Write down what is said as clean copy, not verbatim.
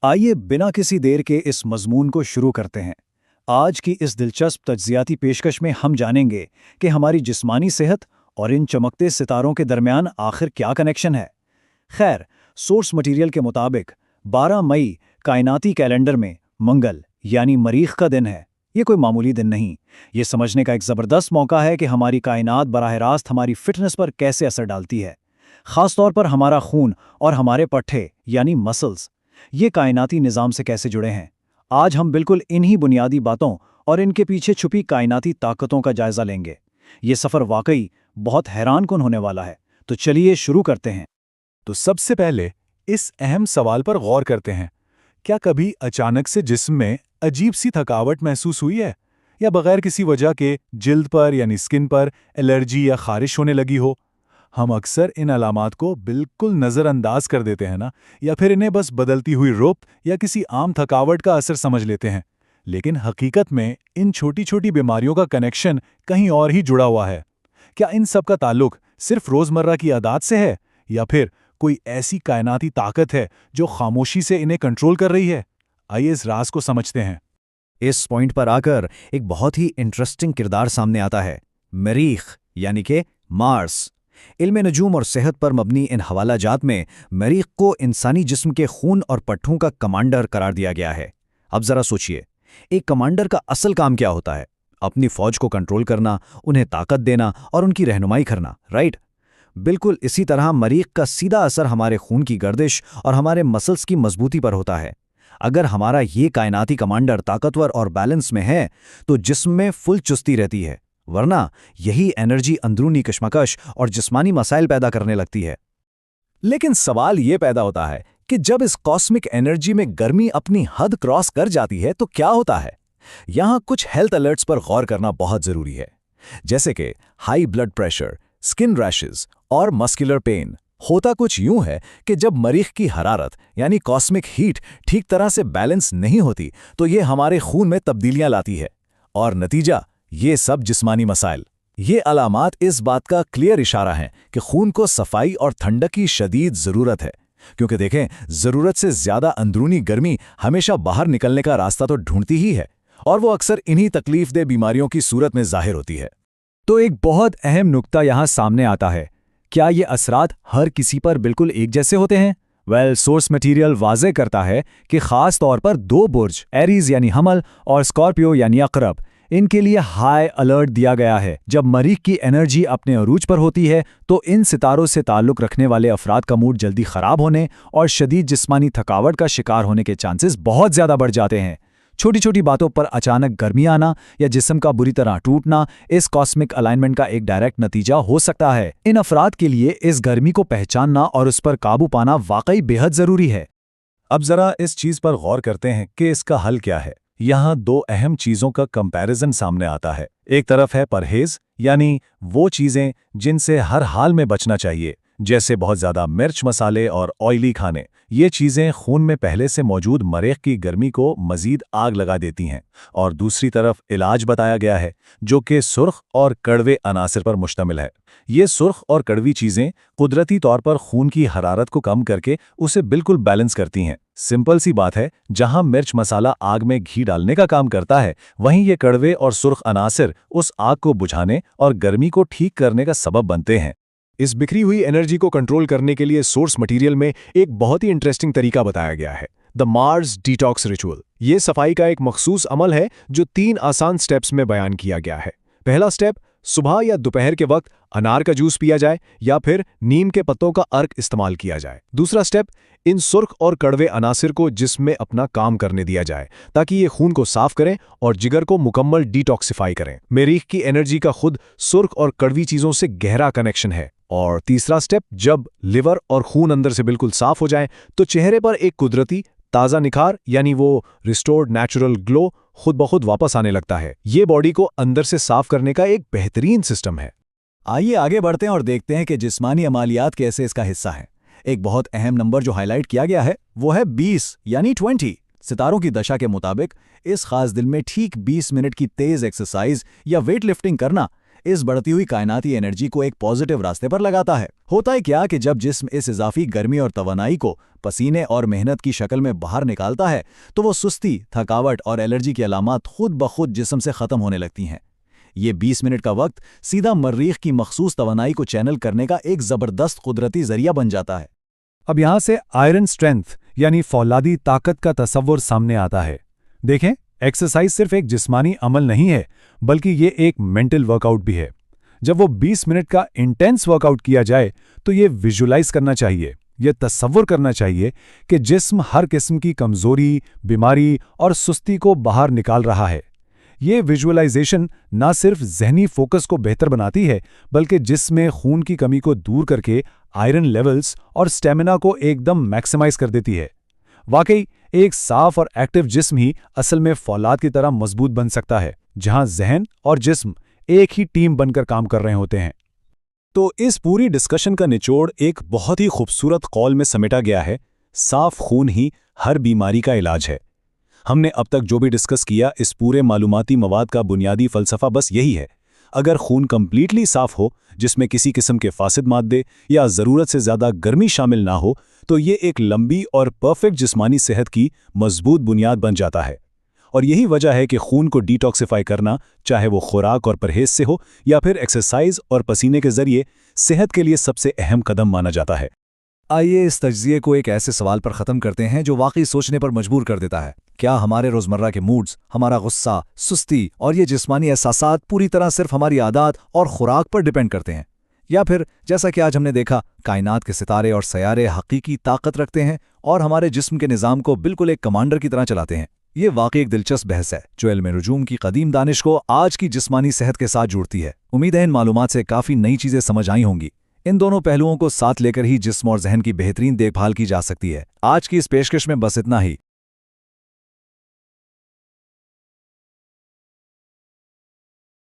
आइए बिना किसी देर के इस मजमून को शुरू करते हैं। आज की इस दिलचस्प तज्जियाती पेशकश में हम जानेंगे कि हमारी जिस्मानी सेहत और इन चमकते सितारों के दरमियान आखिर क्या कनेक्शन है। खैर, सोर्स मटेरियल के मुताबिक 12 मई कायनाती कैलेंडर में मंगल यानी मरीख का दिन है। ये कोई मामूली दिन नहीं, ये समझने का एक ज़बरदस्त मौका है कि हमारी कायनात बराह रास्त हमारी फिटनेस पर कैसे असर डालती है। ख़ास तौर पर हमारा खून और हमारे पट्ठे यानी मसल्स, ये कायनाती निज़ाम से कैसे जुड़े हैं। आज हम बिल्कुल इन्हीं बुनियादी बातों और इनके पीछे छुपी कायनाती ताकतों का जायज़ा लेंगे। ये सफ़र वाकई बहुत हैरानकुन होने वाला है, तो चलिए शुरू करते हैं। तो सबसे पहले इस अहम सवाल पर गौर करते हैं। क्या कभी अचानक से जिस्म में अजीब सी थकावट महसूस हुई है, या बगैर किसी वजह के जिल्द पर यानी स्किन पर एलर्जी या खारिश होने लगी हो? हम अक्सर इन अलामात को बिल्कुल नज़रअंदाज कर देते हैं ना, या फिर इन्हें बस बदलती हुई रूप या किसी आम थकावट का असर समझ लेते हैं। लेकिन हकीकत में इन छोटी छोटी बीमारियों का कनेक्शन कहीं और ही जुड़ा हुआ है। क्या इन सब का ताल्लुक सिर्फ रोज़मर्रा की आदत से है, या फिर कोई ऐसी कायनाती ताकत है जो खामोशी से इन्हें कंट्रोल कर रही है? आइए इस राज को समझते हैं। इस पॉइंट पर आकर एक बहुत ही इंटरेस्टिंग किरदार सामने आता है, मरीख यानी कि मार्स। इल्म नजूम और सेहत पर मबनी इन हवालाजात में मरीख को इंसानी जिस्म के खून और पट्ठों का कमांडर करार दिया गया है। अब जरा सोचिए, एक कमांडर का असल काम क्या होता है? अपनी फौज को कंट्रोल करना, उन्हें ताकत देना और उनकी रहनुमाई करना, राइट? बिल्कुल इसी तरह मरीख का सीधा असर हमारे खून की गर्दिश और हमारे मसल्स की मजबूती पर होता है। अगर हमारा ये कायनाती कमांडर ताकतवर और बैलेंस में है तो जिस्म में फुल चुस्ती रहती है, वरना यही एनर्जी अंदरूनी कशमकश और जिस्मानी मसाइल पैदा करने लगती है। लेकिन सवाल ये पैदा होता है कि जब इस कॉस्मिक एनर्जी में गर्मी अपनी हद क्रॉस कर जाती है तो क्या होता है? यहाँ कुछ हेल्थ अलर्ट्स पर गौर करना बहुत जरूरी है, जैसे कि high blood pressure, skin rashes और मस्कुलर पेन। होता कुछ यूं है कि जब मरीख की हरारत यानी कॉस्मिक हीट ठीक तरह से बैलेंस नहीं होती तो ये हमारे खून में तब्दीलियां लाती है, और नतीजा ये सब जिस्मानी मसाइल। ये अलामात इस बात का क्लियर इशारा है कि खून को सफाई और ठंडक की शदीद ज़रूरत है, क्योंकि देखें, ज़रूरत से ज़्यादा अंदरूनी गर्मी हमेशा बाहर निकलने का रास्ता तो ढूंढती ही है, और वो अक्सर इन्हीं तकलीफदेह बीमारियों की सूरत में जाहिर होती है। तो एक बहुत अहम नुक्ता यहाँ सामने आता है, क्या ये असरात हर किसी पर बिल्कुल एक जैसे होते हैं? सोर्स मटेरियल वाज़े करता है कि ख़ास तौर पर दो बुर्ज, एरीज यानी हमल और स्कॉर्पियो यानी अकरब, इनके लिए हाई अलर्ट दिया गया है। जब मरीख की एनर्जी अपने अरूज पर होती है तो इन सितारों से ताल्लुक़ रखने वाले अफराद का मूड जल्दी ख़राब होने और शदीद जिस्मानी थकावट का शिकार होने के चांसेस बहुत ज़्यादा बढ़ जाते हैं। छोटी छोटी बातों पर अचानक गर्मी आना या जिस्म का बुरी तरह टूटना इस कॉस्मिक अलाइनमेंट का एक डायरेक्ट नतीजा हो सकता है। इन अफराद के लिए इस गर्मी को पहचानना और उस पर काबू पाना वाकई बेहद ज़रूरी है। अब जरा इस चीज़ पर गौर करते हैं कि इसका हल क्या है। यहाँ दो अहम चीज़ों का कंपैरिजन सामने आता है। एक तरफ है परहेज, यानी वो चीज़ें जिनसे हर हाल में बचना चाहिए, जैसे बहुत ज़्यादा मिर्च, मसाले और ऑयली खाने। ये चीज़ें खून में पहले से मौजूद मरीख की गर्मी को मज़ीद आग लगा देती हैं। और दूसरी तरफ इलाज बताया गया है, जो कि सुर्ख और कड़वे अनासिर पर मुश्तमिल है। ये सुर्ख और कड़वी चीज़ें कुदरती तौर पर खून की हरारत को कम करके उसे बिल्कुल बैलेंस करती हैं। सिंपल सी बात है, जहां मिर्च मसाला आग में घी डालने का काम करता है, वहीं ये कड़वे और सुर्ख अनासिर उस आग को बुझाने और गर्मी को ठीक करने का सबब बनते हैं। इस बिखरी हुई एनर्जी को कंट्रोल करने के लिए सोर्स मटेरियल में एक बहुत ही इंटरेस्टिंग तरीका बताया गया है, द मार्स डिटॉक्स रिचुअल। ये सफाई का एक मखसूस अमल है जो 3 आसान स्टेप्स में बयान किया गया है। पहला स्टेप, सुबह या दोपहर के वक्त अनार का जूस पिया जाए या फिर नीम के पत्तों का अर्क इस्तेमाल किया जाए। दूसरा स्टेप, इन सुर्ख और कड़वे अनासिर को जिस्म में अपना काम करने दिया जाए ताकि ये खून को साफ करें और जिगर को मुकम्मल डिटॉक्सिफाई करें। मरीख की एनर्जी का खुद सुर्ख और कड़वी चीज़ों से गहरा कनेक्शन है। और तीसरा स्टेप, जब लिवर और खून अंदर से बिल्कुल साफ हो जाए तो चेहरे पर एक कुदरती ताज़ा निखार यानी वो रिस्टोर्ड नेचुरल ग्लो खुद ब खुद वापस आने लगता है। ये बॉडी को अंदर से साफ करने का एक बेहतरीन सिस्टम है। आइए आगे बढ़ते हैं और देखते हैं कि जिस्मानी अमालियात कैसे इसका हिस्सा हैं। एक बहुत अहम नंबर जो हाईलाइट किया गया है वो है 20 यानी 20। सितारों की दशा के मुताबिक इस खास दिन में ठीक 20 मिनट की तेज एक्सरसाइज या वेट लिफ्टिंग करना इस बढ़ती हुई कायनाती एनर्जी को एक पॉजिटिव रास्ते पर लगाता है। होता है क्या कि जब जिस्म इस इजाफी गर्मी और तवानाई को पसीने और मेहनत की शक्ल में बाहर निकालता है तो वो सुस्ती, थकावट और एलर्जी की अलामात खुद ब खुद जिस्म से ख़त्म होने लगती हैं। ये 20 मिनट का वक्त सीधा मर्रीख की मखसूस तवानाई को चैनल करने का एक ज़बरदस्त कुदरती जरिया बन जाता है। अब यहाँ से आयरन स्ट्रेंथ यानी फौलादी ताकत का तसव्वुर सामने आता है। देखें, एक्सरसाइज सिर्फ एक जिस्मानी अमल नहीं है, बल्कि ये एक मेंटल वर्कआउट भी है। जब वो 20 मिनट का इंटेंस वर्कआउट किया जाए तो ये विजुलाइज करना चाहिए, ये तसव्वुर करना चाहिए कि जिस्म हर किस्म की कमजोरी, बीमारी और सुस्ती को बाहर निकाल रहा है। ये विजुअलाइजेशन ना सिर्फ जहनी फोकस को बेहतर बनाती है, बल्कि जिस्म में खून की कमी को दूर करके आयरन लेवल्स और स्टेमिना को एकदम मैक्सिमाइज कर देती है। वाकई एक साफ और एक्टिव जिस्म ही असल में फौलाद की तरह मजबूत बन सकता है, जहां जहन और जिस्म एक ही टीम बनकर काम कर रहे होते हैं। तो इस पूरी डिस्कशन का निचोड़ एक बहुत ही खूबसूरत कौल में समेटा गया है, साफ खून ही हर बीमारी का इलाज है। हमने अब तक जो भी डिस्कस किया, इस पूरे मालूमाती मवाद का बुनियादी फलसफा बस यही है। अगर खून कंप्लीटली साफ हो, जिसमें किसी किस्म के फासिद मादे या ज़रूरत से ज़्यादा गर्मी शामिल ना हो, तो ये एक लंबी और परफेक्ट जिस्मानी सेहत की मजबूत बुनियाद बन जाता है। और यही वजह है कि खून को डिटॉक्सिफाई करना, चाहे वो खुराक और परहेज से हो या फिर एक्सरसाइज और पसीने के जरिए, सेहत के लिए सबसे अहम कदम माना जाता है। आइए इस तज्जिए को एक ऐसे सवाल पर ख़त्म करते हैं जो वाकई सोचने पर मजबूर कर देता है। क्या हमारे रोज़मर्रा के मूड्स, हमारा गुस्सा, सुस्ती और ये जिस्मानी एहसासात पूरी तरह सिर्फ हमारी आदत और खुराक पर डिपेंड करते हैं? या फिर जैसा कि आज हमने देखा, कायनात के सितारे और सयारे हकीकी ताकत रखते हैं और हमारे जिस्म के निज़ाम को बिल्कुल एक कमांडर की तरह चलाते हैं? ये वाकई एक दिलचस्प बहस है जो इल्म नजूम की कदीम दानिश को आज की जिस्मानी सेहत के साथ जुड़ती है। उम्मीद है इन मालूमात से काफ़ी नई चीज़ें समझ आई होंगी। इन दोनों पहलुओं को साथ लेकर ही जिस्म और जहन की बेहतरीन देखभाल की जा सकती है। आज की इस पेशकश में बस इतना ही।